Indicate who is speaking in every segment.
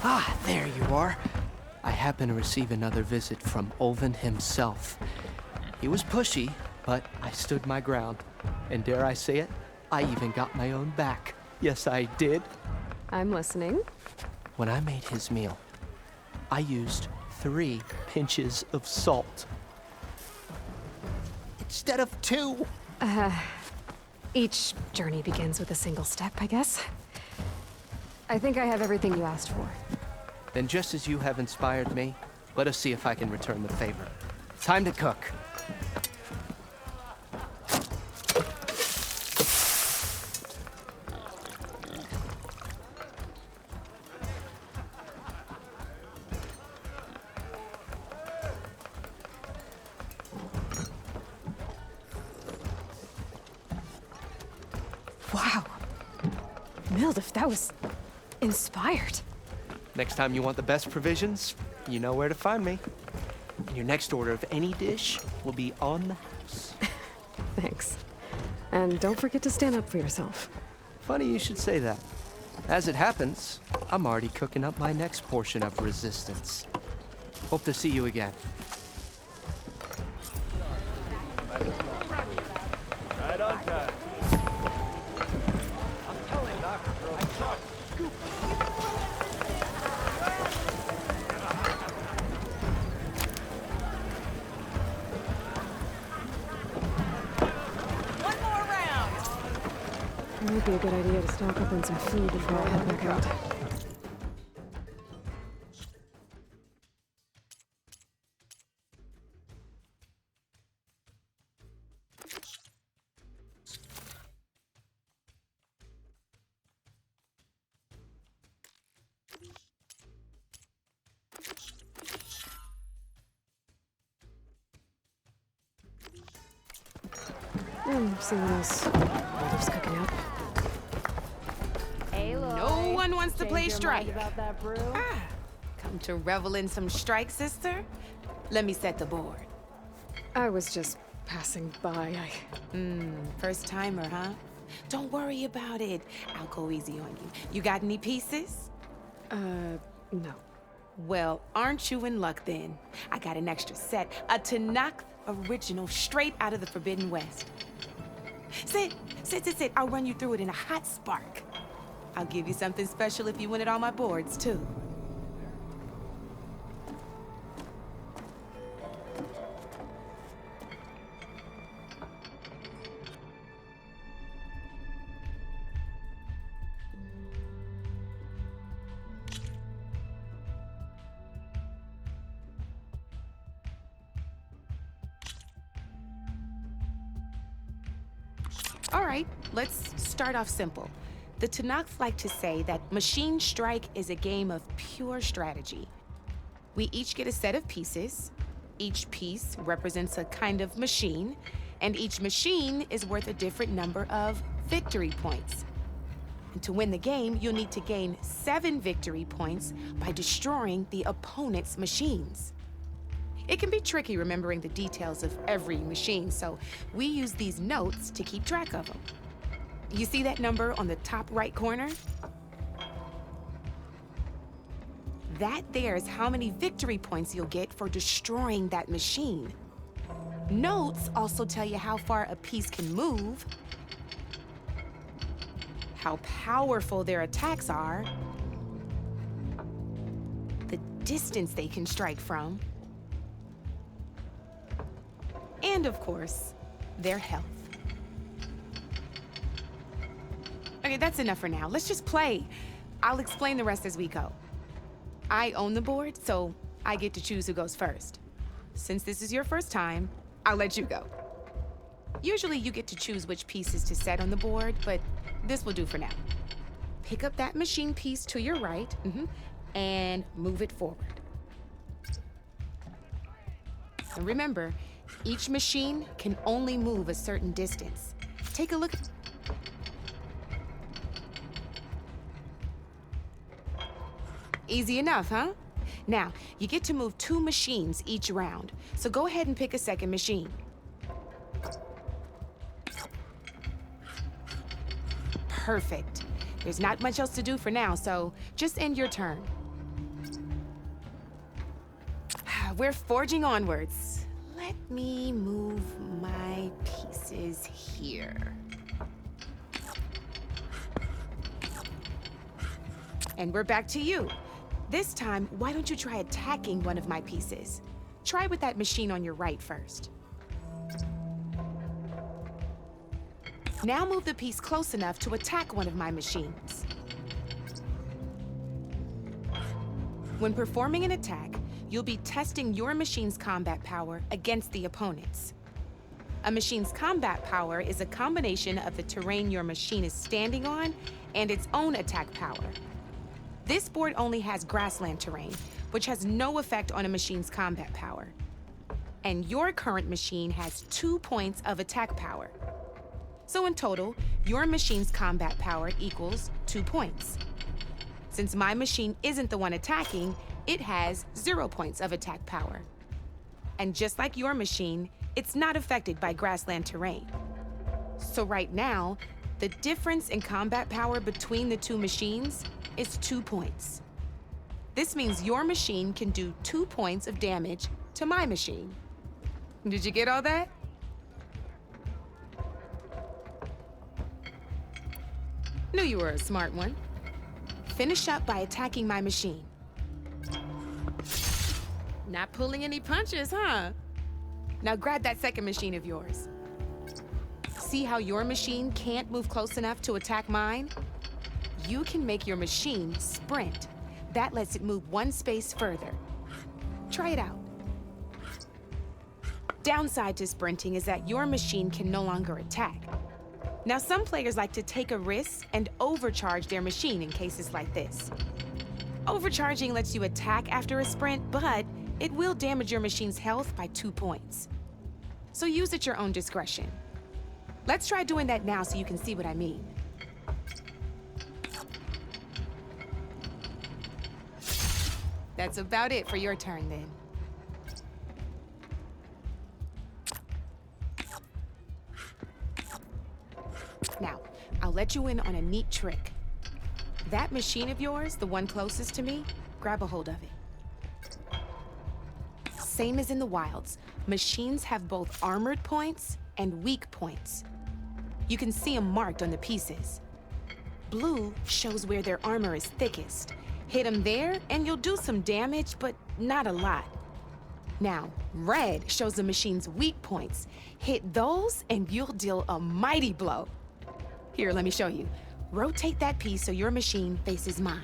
Speaker 1: Ah, there you are. I happen to receive another visit from Olvin himself. He was pushy, but I stood my ground. And dare I say it, I even got my own back. Yes, I did.
Speaker 2: I'm listening.
Speaker 1: When I made his meal, I used 3 pinches of salt. Instead of 2.
Speaker 2: Each journey begins with a single step, I guess. I think I have everything you asked for.
Speaker 1: Then just as you have inspired me, let us see if I can return the favor. Time to cook.
Speaker 2: Wow. Mildif, that was inspired.
Speaker 1: Next time you want the best provisions, you know where to find me. And your next order of any dish will be on the house.
Speaker 2: Thanks. And don't forget to stand up for yourself.
Speaker 1: Funny you should say that. As it happens, I'm already cooking up my next portion of resistance. Hope to see you again.
Speaker 3: Right on time.
Speaker 2: It might be a good idea to stock up on some food before I head back out. See what else Mildif's cooking up.
Speaker 4: No one wants to play strike. Come to revel in some strike, sister? Let me set the board.
Speaker 2: I was just passing by.
Speaker 4: First timer, huh? Don't worry about it. I'll go easy on you. You got any pieces?
Speaker 2: No.
Speaker 4: Well, aren't you in luck then? I got an extra set, a Tanakh original straight out of the Forbidden West. Sit. I'll run you through it in a hot spark. I'll give you something special if you win it on my boards, too. All right, let's start off simple. The Tanakh like to say that Machine Strike is a game of pure strategy. We each get a set of pieces. Each piece represents a kind of machine, and each machine is worth a different number of victory points. And to win the game, you'll need to gain 7 victory points by destroying the opponent's machines. It can be tricky remembering the details of every machine, so we use these notes to keep track of them. You see that number on the top right corner? That there is how many victory points you'll get for destroying that machine. Notes also tell you how far a piece can move, how powerful their attacks are, the distance they can strike from, and of course, their health. Okay, that's enough for now. Let's just play. I'll explain the rest as we go. I own the board, so I get to choose who goes first. Since this is your first time, I'll let you go. Usually you get to choose which pieces to set on the board, but this will do for now. Pick up that machine piece to your right, and move it forward. And remember, each machine can only move a certain distance. Take a look at... Easy enough, huh? Now, you get to move 2 machines each round, so go ahead and pick a second machine. Perfect. There's not much else to do for now, so just end your turn. We're forging onwards. Let me move my pieces here. And we're back to you. This time, why don't you try attacking one of my pieces? Try with that machine on your right first. Now move the piece close enough to attack one of my machines. When performing an attack, you'll be testing your machine's combat power against the opponent's. A machine's combat power is a combination of the terrain your machine is standing on and its own attack power. This board only has grassland terrain, which has no effect on a machine's combat power. And your current machine has 2 points of attack power. So in total, your machine's combat power equals 2 points. Since my machine isn't the one attacking, it has 0 points of attack power. And just like your machine, it's not affected by grassland terrain. So right now, the difference in combat power between the two machines is 2 points. This means your machine can do 2 points of damage to my machine. Did you get all that? Knew you were a smart one. Finish up by attacking my machine. Not pulling any punches, huh? Now grab that second machine of yours. See how your machine can't move close enough to attack mine? You can make your machine sprint. That lets it move 1 space further. Try it out. Downside to sprinting is that your machine can no longer attack. Now, some players like to take a risk and overcharge their machine in cases like this. Overcharging lets you attack after a sprint, but it will damage your machine's health by 2 points. So use at your own discretion. Let's try doing that now so you can see what I mean. That's about it for your turn, then. Now, I'll let you in on a neat trick. That machine of yours, the one closest to me, grab a hold of it. Same as in the wilds, machines have both armored points and weak points. You can see them marked on the pieces. Blue shows where their armor is thickest. Hit them there, and you'll do some damage, but not a lot. Now, red shows the machine's weak points. Hit those, and you'll deal a mighty blow. Here, let me show you. Rotate that piece so your machine faces mine.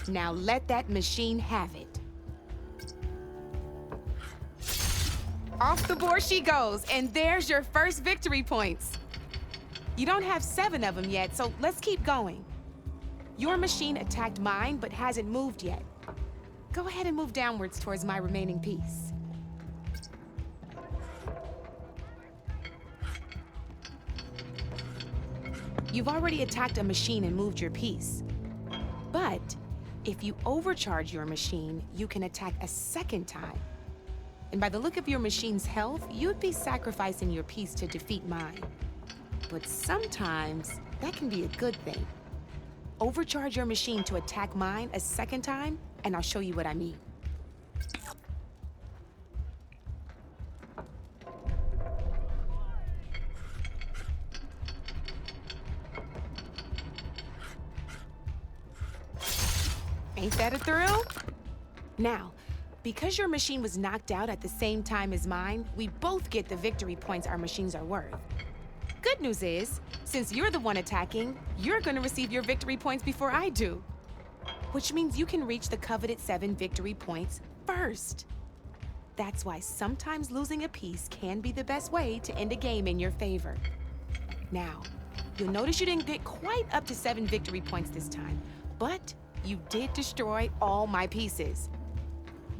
Speaker 4: Now let that machine have it. Off the board she goes, and there's your first victory points. You don't have 7 of them yet, so let's keep going. Your machine attacked mine, but hasn't moved yet. Go ahead and move downwards towards my remaining piece. You've already attacked a machine and moved your piece. But if you overcharge your machine, you can attack a second time. And by the look of your machine's health, you'd be sacrificing your piece to defeat mine. But sometimes that can be a good thing. Overcharge your machine to attack mine a second time, and I'll show you what I mean. Ain't that a thrill? Now, because your machine was knocked out at the same time as mine, we both get the victory points our machines are worth. Good news is, since you're the one attacking, you're gonna receive your victory points before I do. Which means you can reach the coveted 7 victory points first. That's why sometimes losing a piece can be the best way to end a game in your favor. Now, you'll notice you didn't get quite up to 7 victory points this time, but you did destroy all my pieces.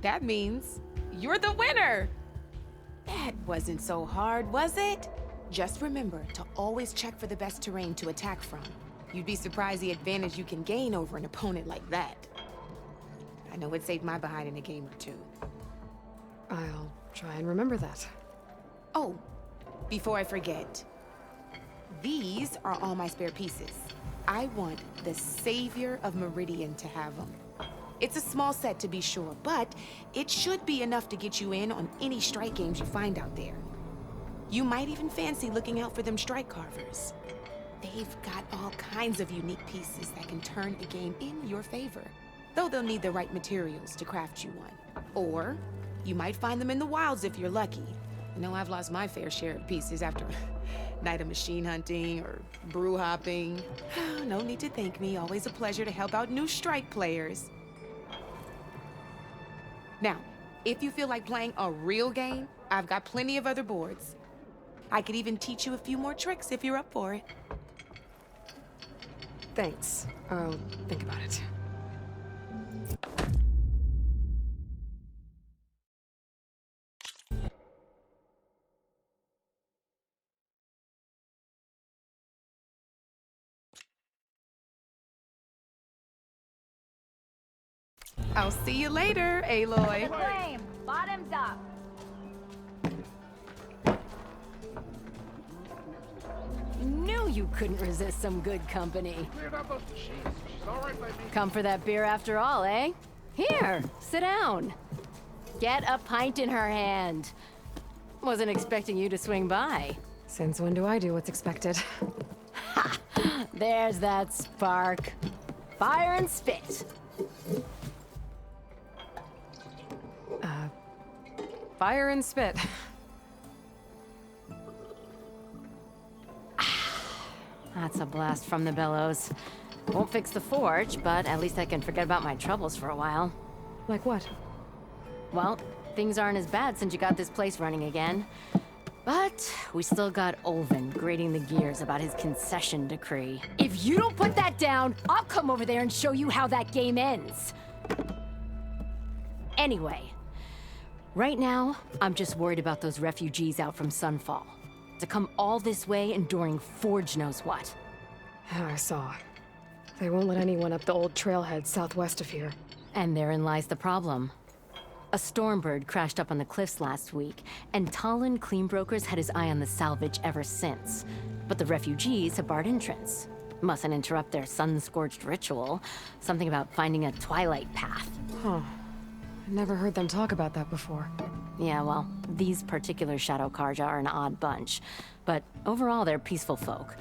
Speaker 4: That means you're the winner! That wasn't so hard, was it? Just remember to always check for the best terrain to attack from. You'd be surprised the advantage you can gain over an opponent like that. I know it saved my behind in a game or two.
Speaker 2: I'll try and remember that.
Speaker 4: Oh, before I forget, these are all my spare pieces. I want the savior of Meridian to have them. It's a small set to be sure, but it should be enough to get you in on any strike games you find out there. You might even fancy looking out for them strike carvers. They've got all kinds of unique pieces that can turn a game in your favor, though they'll need the right materials to craft you one. Or you might find them in the wilds if you're lucky. I know I've lost my fair share of pieces after a night of machine hunting or brew hopping. No need to thank me. Always a pleasure to help out new strike players. Now, if you feel like playing a real game, I've got plenty of other boards. I could even teach you a few more tricks if you're up for it.
Speaker 2: Thanks. I'll think about it.
Speaker 4: I'll see you later, Aloy.
Speaker 5: Flame, bottoms up.
Speaker 6: Knew you couldn't resist some good company. Come for that beer after all, eh? Here, sit down. Get a pint in her hand. Wasn't expecting you to swing by.
Speaker 2: Since when do I do what's expected?
Speaker 6: There's that spark. Fire and spit.
Speaker 2: Fire and spit.
Speaker 6: That's a blast from the bellows. Won't fix the forge, but at least I can forget about my troubles for a while.
Speaker 2: Like what?
Speaker 6: Well, things aren't as bad since you got this place running again. But we still got Olvin grating the gears about his concession decree. If you don't put that down, I'll come over there and show you how that game ends. Anyway, right now, I'm just worried about those refugees out from Sunfall. To come all this way enduring Forge knows what.
Speaker 2: Yeah, I saw. They won't let anyone up the old trailhead southwest of here.
Speaker 6: And therein lies the problem. A Stormbird crashed up on the cliffs last week, and Talon Cleanbrokers had his eye on the salvage ever since. But the refugees have barred entrance. Mustn't interrupt their sun-scorched ritual. Something about finding a twilight path.
Speaker 2: Huh. I never heard them talk about that before.
Speaker 6: Yeah, well, these particular Shadow Karja are an odd bunch. But overall, they're peaceful folk.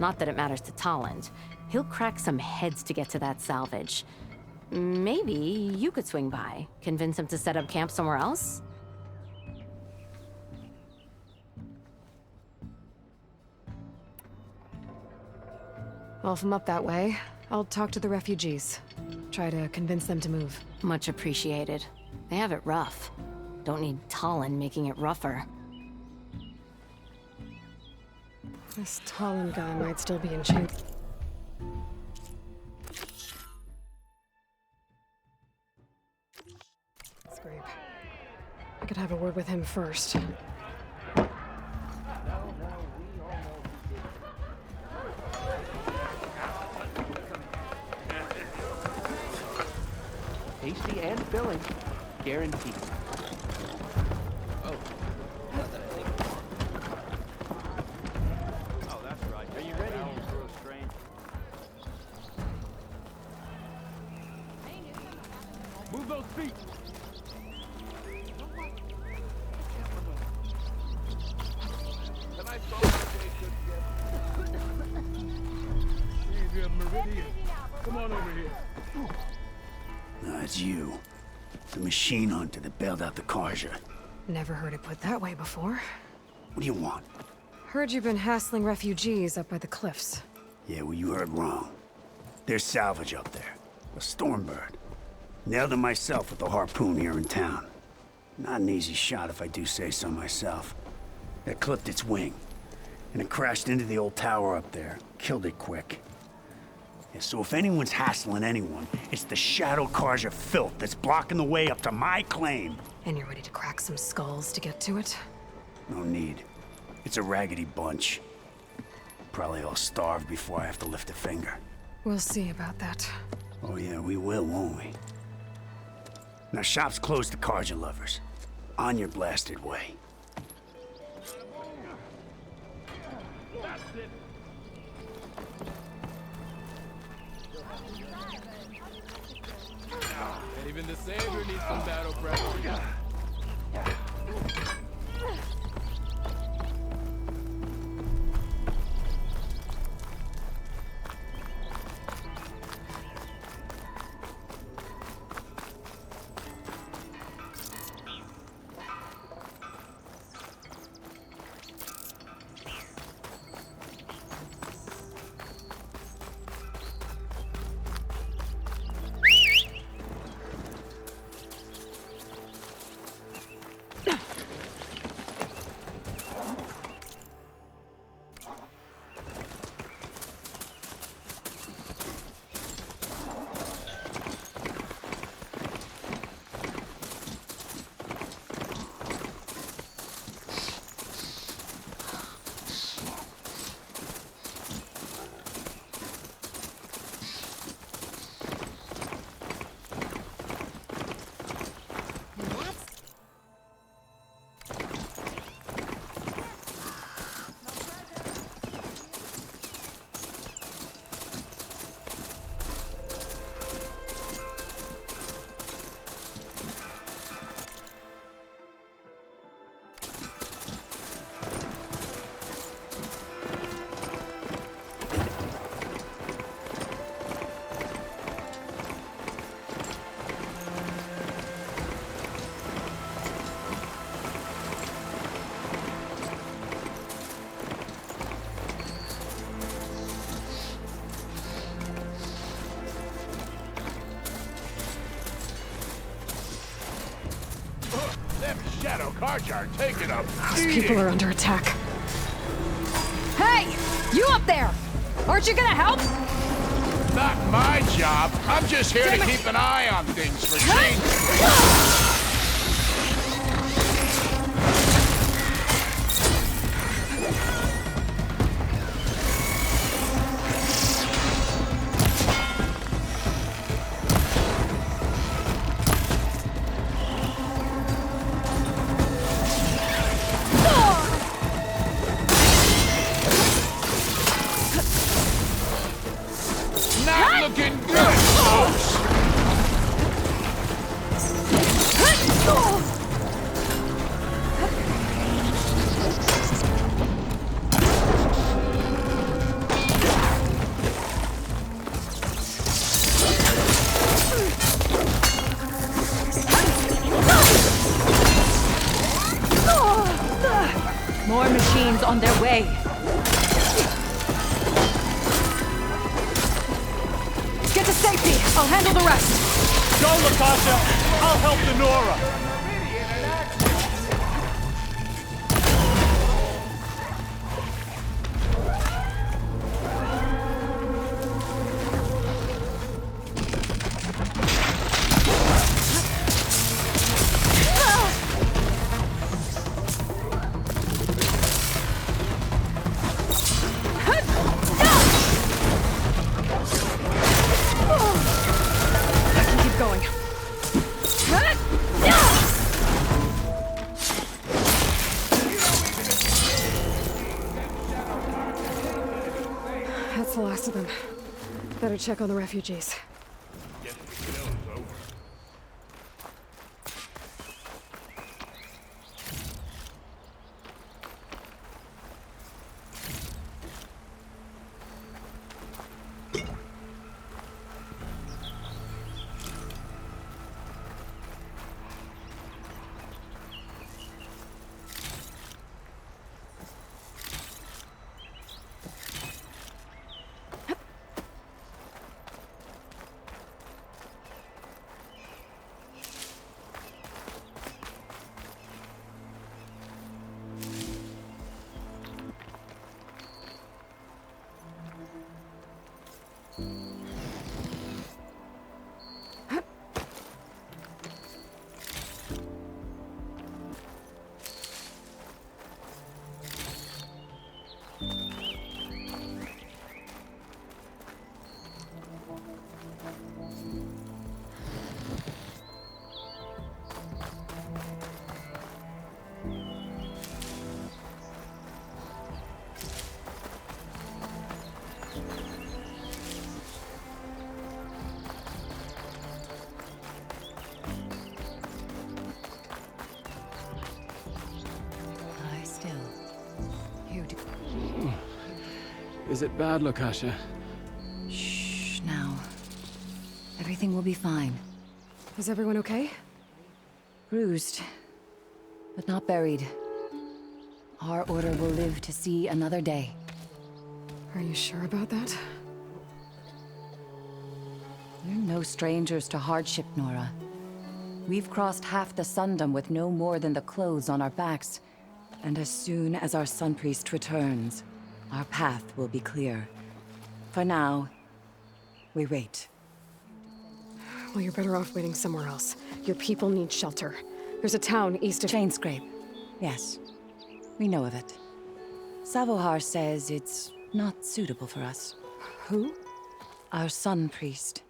Speaker 6: Not that it matters to Talon. He'll crack some heads to get to that salvage. Maybe you could swing by, convince him to set up camp somewhere else?
Speaker 2: Well, if I'm up that way, I'll talk to the refugees. Try to convince them to move.
Speaker 6: Much appreciated. They have it rough. Don't need Talon making it rougher.
Speaker 2: This Talon guy might still be in chains. Scrape. I could have a word with him first.
Speaker 1: Tasty and filling. Guaranteed.
Speaker 3: Oh, that's right. Are you ready? Strange. Move those feet. Meridian. Come on over here.
Speaker 7: No, it's you. The machine hunter that bailed out the Karja.
Speaker 2: Never heard it put that way before.
Speaker 7: What do you want?
Speaker 2: Heard you've been hassling refugees up by the cliffs.
Speaker 7: Yeah, well, you heard wrong. There's salvage up there. A Stormbird. Nailed it myself with the harpoon here in town. Not an easy shot if I do say so myself. It clipped its wing. And it crashed into the old tower up there. Killed it quick. Yeah, so if anyone's hassling anyone, it's the Shadow Karja filth that's blocking the way up to my claim.
Speaker 2: And you're ready to crack some skulls to get to it?
Speaker 7: No need. It's a raggedy bunch. Probably all starved before I have to lift a finger.
Speaker 2: We'll see about that.
Speaker 7: Oh yeah, we will, won't we? Now shop's closed to Karja lovers. On your blasted way.
Speaker 3: Even the savior needs some battle practice.
Speaker 8: Shadow Carjar taking a
Speaker 2: Those people are under attack.
Speaker 9: Hey! You up there! Aren't you gonna help?
Speaker 8: Not my job. I'm just here to keep an eye on things for change. Not looking good, folks.
Speaker 9: More machines on their way. Get to safety. I'll handle the rest.
Speaker 3: Go, Latasha! I'll help the Nora!
Speaker 9: I can keep going.
Speaker 2: That's the last of them. Better check on the refugees.
Speaker 3: Is it bad, Lakasha?
Speaker 9: Shh, now. Everything will be fine.
Speaker 2: Is everyone okay?
Speaker 9: Bruised, but not buried. Our order will live to see another day.
Speaker 2: Are you sure about that?
Speaker 9: We're no strangers to hardship, Nora. We've crossed half the Sundom with no more than the clothes on our backs. And as soon as our Sun Priest returns, our path will be clear. For now, we wait.
Speaker 2: Well, you're better off waiting somewhere else. Your people need shelter. There's a town east of...
Speaker 9: Chainscrape. Yes. We know of it. Savohar says it's not suitable for us.
Speaker 2: Who?
Speaker 9: Our Sun Priest.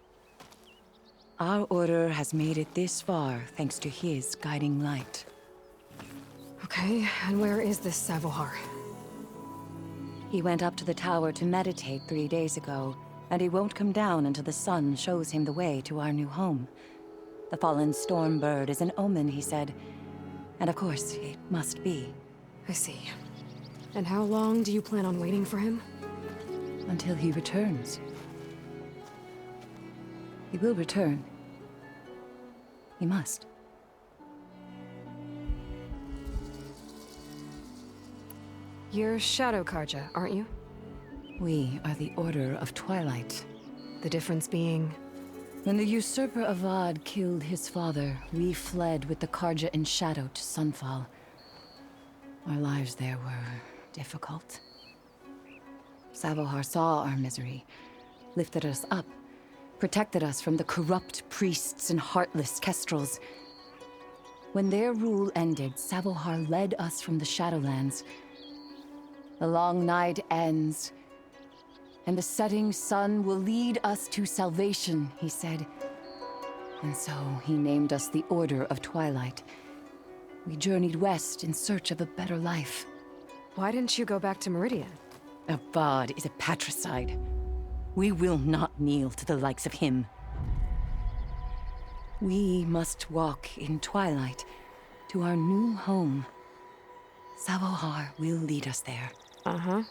Speaker 9: Our order has made it this far thanks to his guiding light.
Speaker 2: Okay, and where is this Savohar?
Speaker 9: He went up to the tower to meditate 3 days ago, and he won't come down until the sun shows him the way to our new home. The fallen storm bird is an omen, he said. And of course, it must be.
Speaker 2: I see. And how long do you plan on waiting for him?
Speaker 9: Until he returns. He will return. He must.
Speaker 2: You're Shadow Karja, aren't you?
Speaker 9: We are the Order of Twilight.
Speaker 2: The difference being...
Speaker 9: When the usurper Avad killed his father, we fled with the Karja in Shadow to Sunfall. Our lives there were difficult. Savohar saw our misery, lifted us up, protected us from the corrupt priests and heartless kestrels. When their rule ended, Savohar led us from the Shadowlands. The long night ends, and the setting sun will lead us to salvation, he said. And so he named us the Order of Twilight. We journeyed west in search of a better life.
Speaker 2: Why didn't you go back to Meridian?
Speaker 9: Avad is a patricide. We will not kneel to the likes of him. We must walk in twilight to our new home. Savohar will lead us there.
Speaker 2: Uh-huh.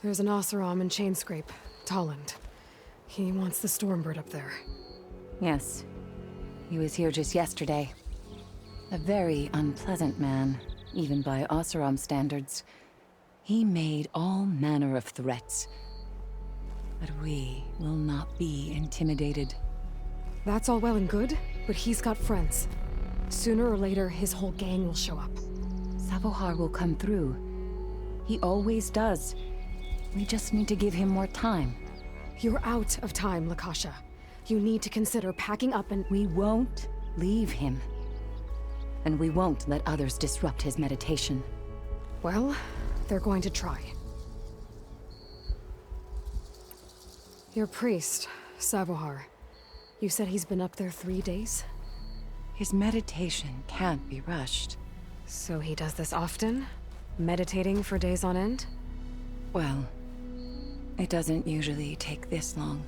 Speaker 2: There's an Oseram in Chainscrape, Tolland. He wants the Stormbird up there.
Speaker 9: Yes. He was here just yesterday. A very unpleasant man, even by Oseram standards. He made all manner of threats. But we will not be intimidated.
Speaker 2: That's all well and good, but he's got friends. Sooner or later, his whole gang will show up.
Speaker 9: Savohar will come through. He always does. We just need to give him more time.
Speaker 2: You're out of time, Lakasha. You need to consider packing up and...
Speaker 9: We won't leave him. And we won't let others disrupt his meditation.
Speaker 2: Well, they're going to try. Your priest, Savohar. You said he's been up there 3 days?
Speaker 9: His meditation can't be rushed.
Speaker 2: So he does this often? Meditating for days on end?
Speaker 9: Well, it doesn't usually take this long.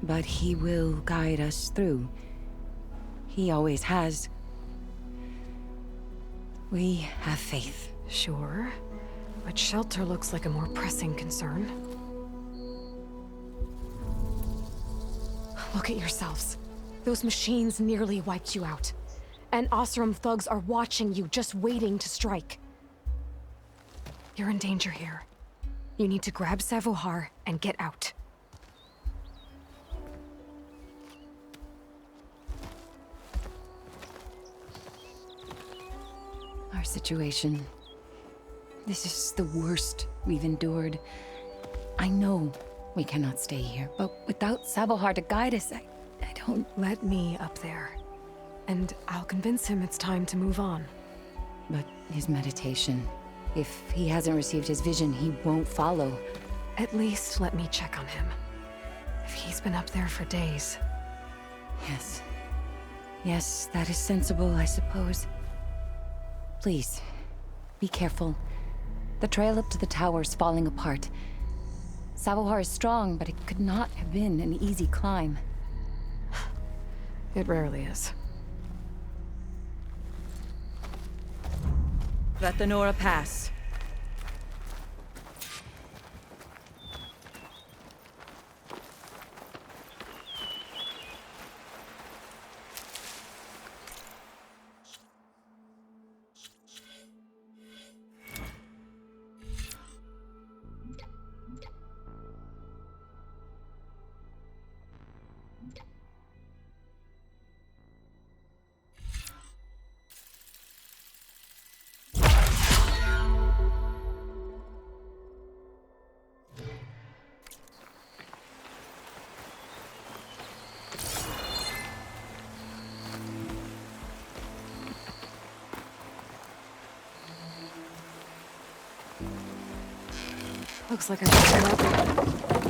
Speaker 9: But he will guide us through. He always has. We have faith.
Speaker 2: Sure, but shelter looks like a more pressing concern. Look at yourselves. Those machines nearly wiped you out. And Oseram thugs are watching you, just waiting to strike. You're in danger here. You need to grab Savohar and get out.
Speaker 9: Our situation. This is the worst we've endured. I know we cannot stay here, but without Savohar to guide us, I don't...
Speaker 2: Let me up there. And I'll convince him it's time to move on.
Speaker 9: But his meditation... If he hasn't received his vision, he won't follow.
Speaker 2: At least let me check on him. If he's been up there for days.
Speaker 9: Yes. Yes, that is sensible, I suppose. Please, be careful. The trail up to the tower's falling apart. Savohar is strong, but it could not have been an easy climb.
Speaker 2: It rarely is.
Speaker 10: Let the Nora pass.
Speaker 2: Looks like I picked him up.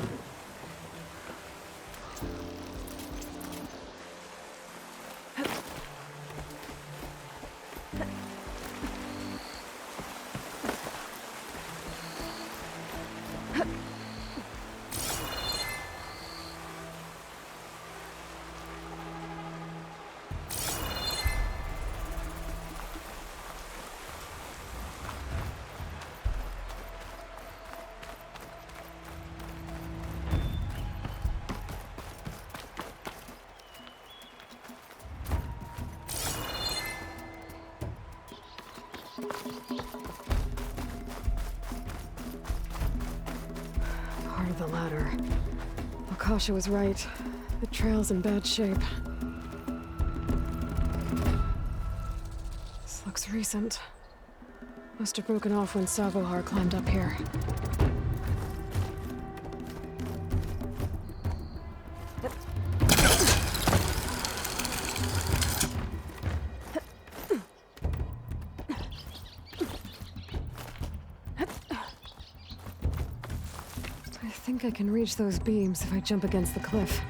Speaker 2: Part of the ladder. Akasha was right. The trail's in bad shape. This looks recent. Must have broken off when Savohar climbed up here. I think I can reach those beams if I jump against the cliff.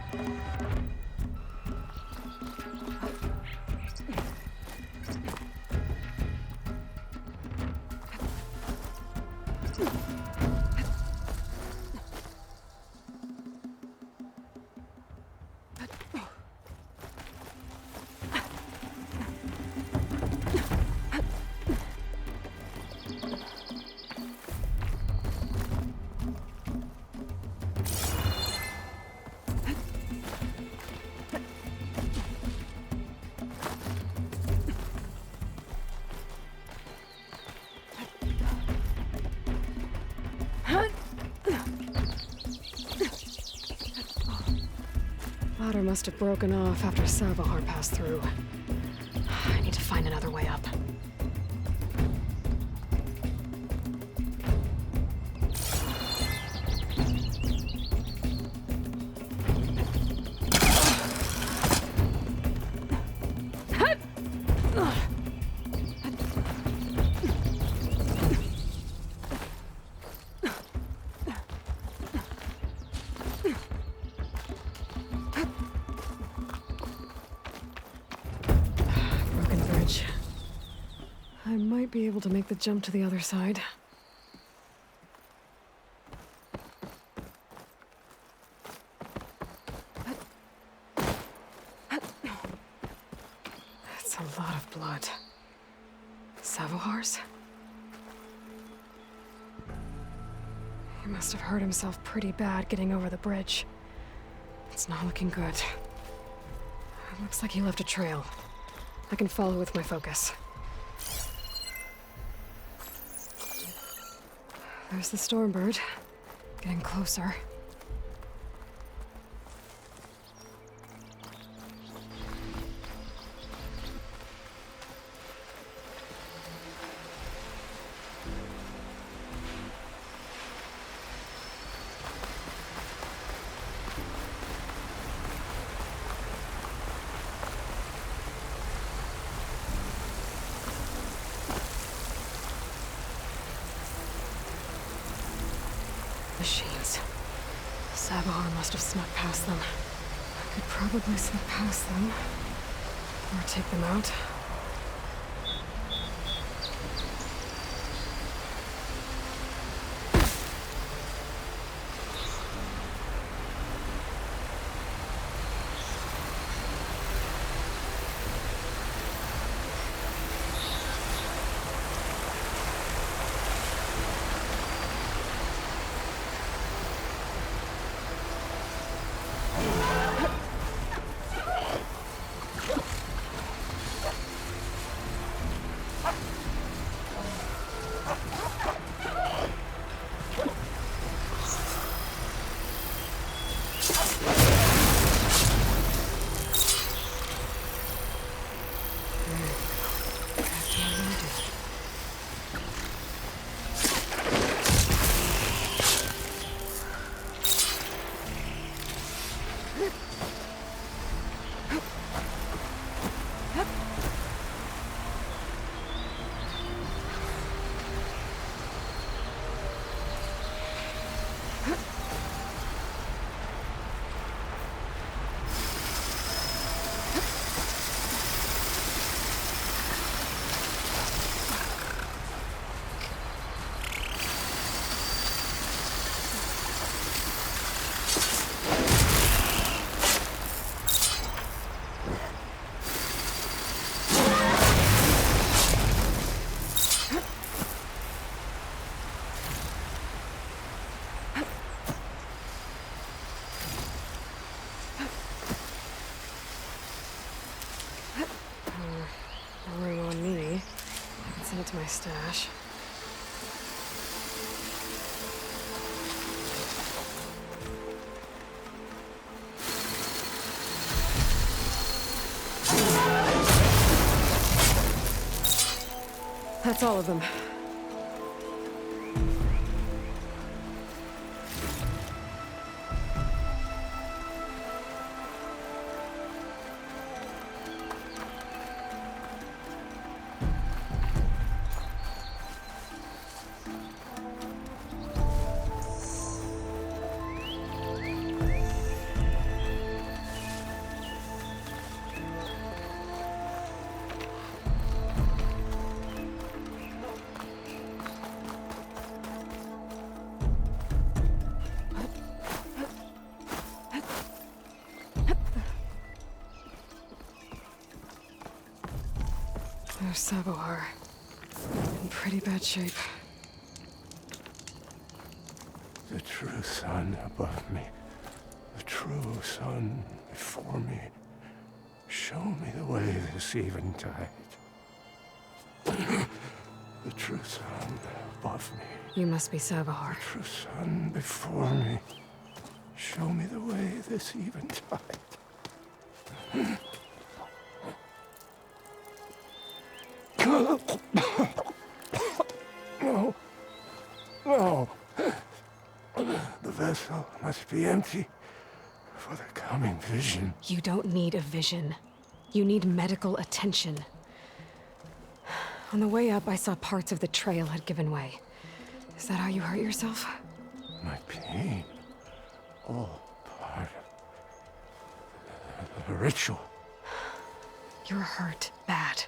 Speaker 2: Ladder must have broken off after Savohar passed through. I need to find another way up. I might be able to make the jump to the other side. That's a lot of blood. Savohar's? He must have hurt himself pretty bad getting over the bridge. It's not looking good. It looks like he left a trail. I can follow with my focus. There's the Stormbird, getting closer. Machines. Savohar must have snuck past them. I could probably slip past them. Or take them out. my stash. That's all of them. There's Sabohar. In pretty bad shape.
Speaker 10: The true sun above me. The true sun before me. Show me the way this eventide. The true sun above me.
Speaker 2: You must be Sabohar.
Speaker 10: The true sun before me. Show me the way this eventide. No. No. The vessel must be empty for the coming vision.
Speaker 2: You don't need a vision. You need medical attention. On the way up, I saw parts of the trail had given way. Is that how you hurt yourself?
Speaker 10: My pain. All part of the ritual.
Speaker 2: You're hurt bad.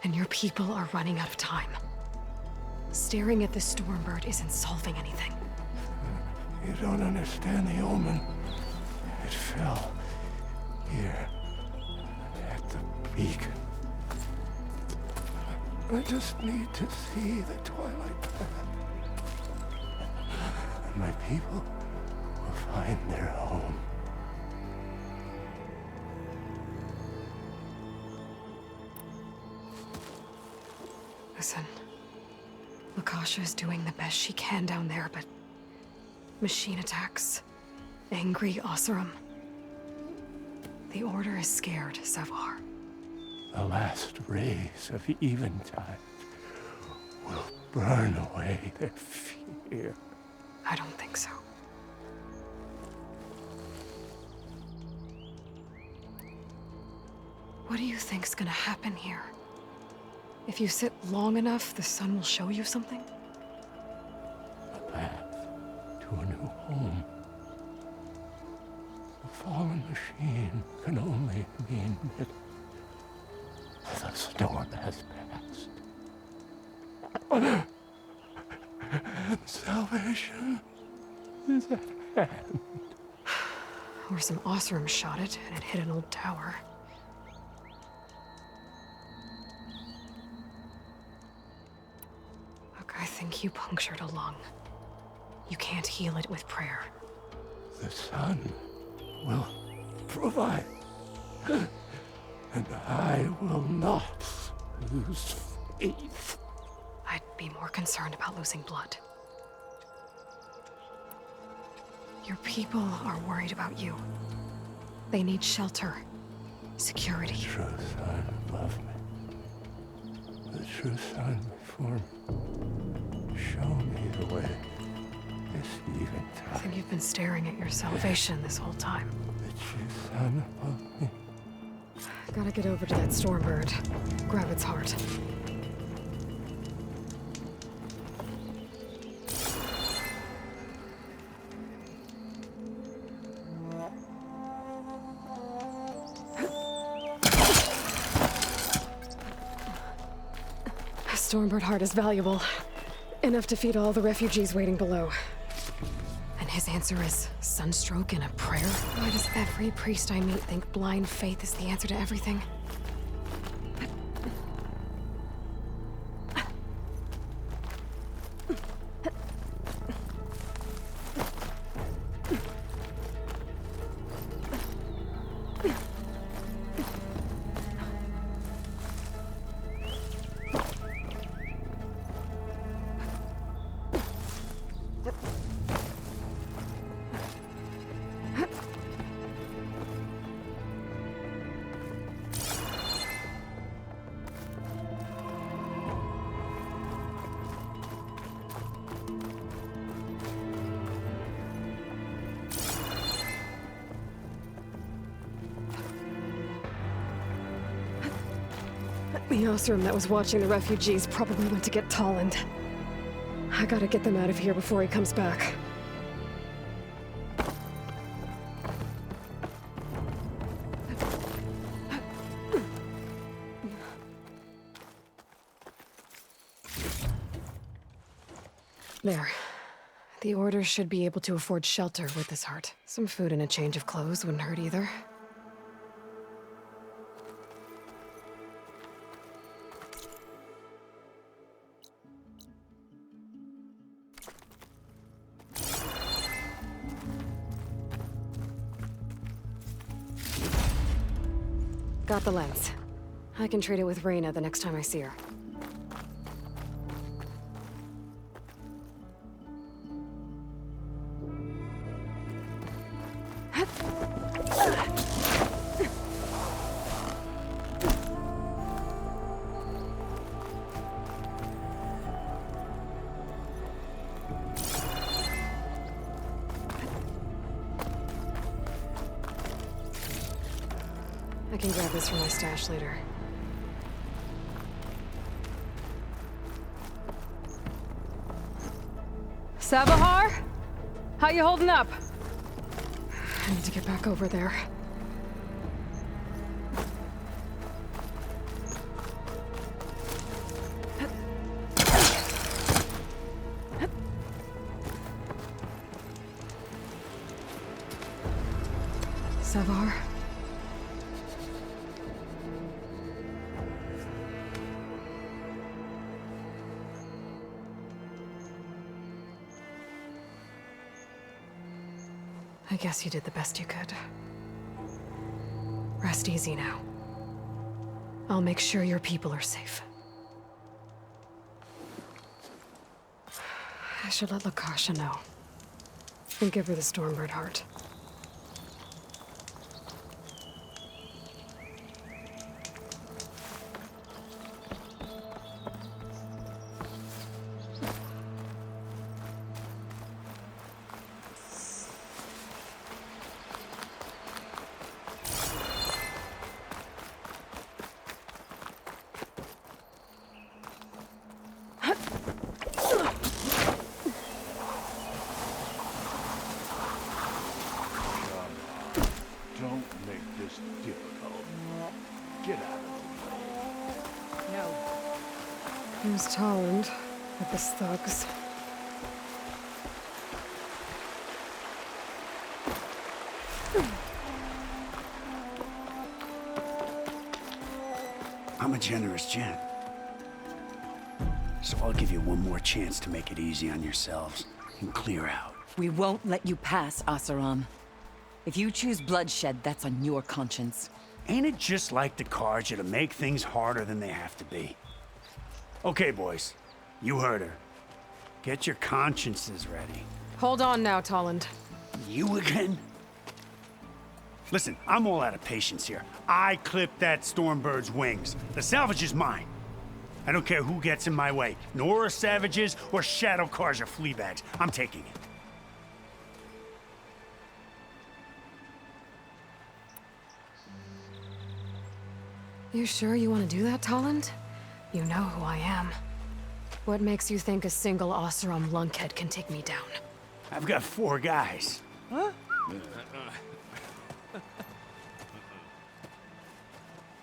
Speaker 2: And your people are running out of time. Staring at the Stormbird isn't solving anything.
Speaker 10: You don't understand the omen. It fell here at the beacon. I just need to see the twilight path. And my people will find their home.
Speaker 2: Listen, Lakasha is doing the best she can down there, but machine attacks, angry Oseram. The Order is scared, Savar.
Speaker 10: The last rays of eventide will burn away their fear.
Speaker 2: I don't think so. What do you think's gonna happen here? If you sit long enough, the sun will show you something?
Speaker 10: A path to a new home. A fallen machine can only mean that the storm has passed. And salvation is at hand.
Speaker 2: Or some Oseram shot it, and it hit an old tower. I think you punctured a lung. You can't heal it with prayer.
Speaker 10: The sun will provide. And I will not lose faith.
Speaker 2: I'd be more concerned about losing blood. Your people are worried about you. They need shelter, security.
Speaker 10: The true sun above me. The true sun before me. Show me the way this eventide.
Speaker 2: I think you've been staring at your salvation this whole time.
Speaker 10: The true sun above me.
Speaker 2: Gotta get over to that Stormbird. Grab its heart. A Stormbird heart is valuable. Enough to feed all the refugees waiting below. And his answer is sunstroke and a prayer? Why does every priest I meet think blind faith is the answer to everything? The Osram that was watching the refugees probably went to get Tolland. I gotta get them out of here before he comes back. There. The Order should be able to afford shelter with this heart. Some food and a change of clothes wouldn't hurt either. Got the lens. I can trade it with Reyna the next time I see her. I can grab this from my stash later. Sabahar? How you holding up? I need to get back over there. Savar? I guess you did the best you could. Rest easy now. I'll make sure your people are safe. I should let Lakasha know. And give her the Stormbird heart. Who's Tolland with his thugs?
Speaker 7: I'm a generous gent. So I'll give you one more chance to make it easy on yourselves and clear out.
Speaker 9: We won't let you pass, Oseram. If you choose bloodshed, that's on your conscience.
Speaker 7: Ain't it just like the Carja to make things harder than they have to be? Okay, boys. You heard her. Get your consciences ready.
Speaker 2: Hold on now, Tolland.
Speaker 7: You again? Listen, I'm all out of patience here. I clipped that Stormbird's wings. The salvage is mine. I don't care who gets in my way. Nora savages or Shadow Carja fleabags. I'm taking it.
Speaker 2: You sure you want to do that, Tolland? You know who I am. What makes you think a single Oseram lunkhead can take me down?
Speaker 7: I've got 4 guys. Huh?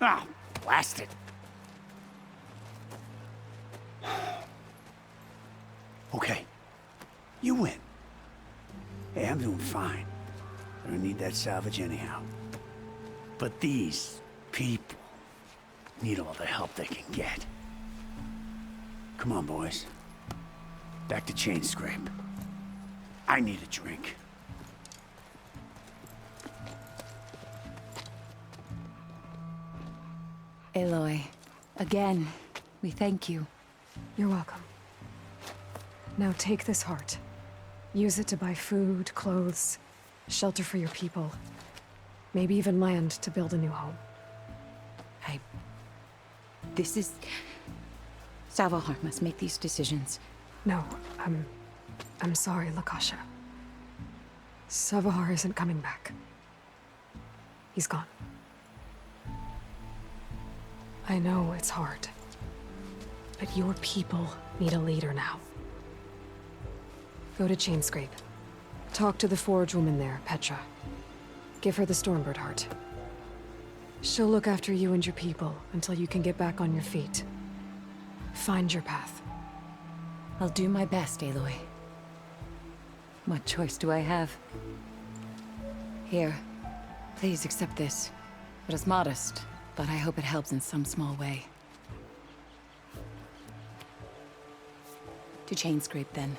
Speaker 7: Ah, blast it. Okay. You win. Hey, I'm doing fine. I don't need that salvage anyhow. But these people need all the help they can get. Come on, boys. Back to Chain Scrape. I need a drink.
Speaker 9: Aloy, again, we thank you.
Speaker 2: You're welcome. Now take this heart. Use it to buy food, clothes, shelter for your people. Maybe even land to build a new home.
Speaker 9: This is... Savahar must make these decisions.
Speaker 2: No, I'm sorry, Lakasha. Savahar isn't coming back. He's gone. I know it's hard. But your people need a leader now. Go to Chainscrape. Talk to the forge woman there, Petra. Give her the Stormbird heart. She'll look after you and your people until you can get back on your feet. Find your path.
Speaker 9: I'll do my best, Aloy. What choice do I have? Here. Please accept this. It is modest, but I hope it helps in some small way. To Chainscrape, then.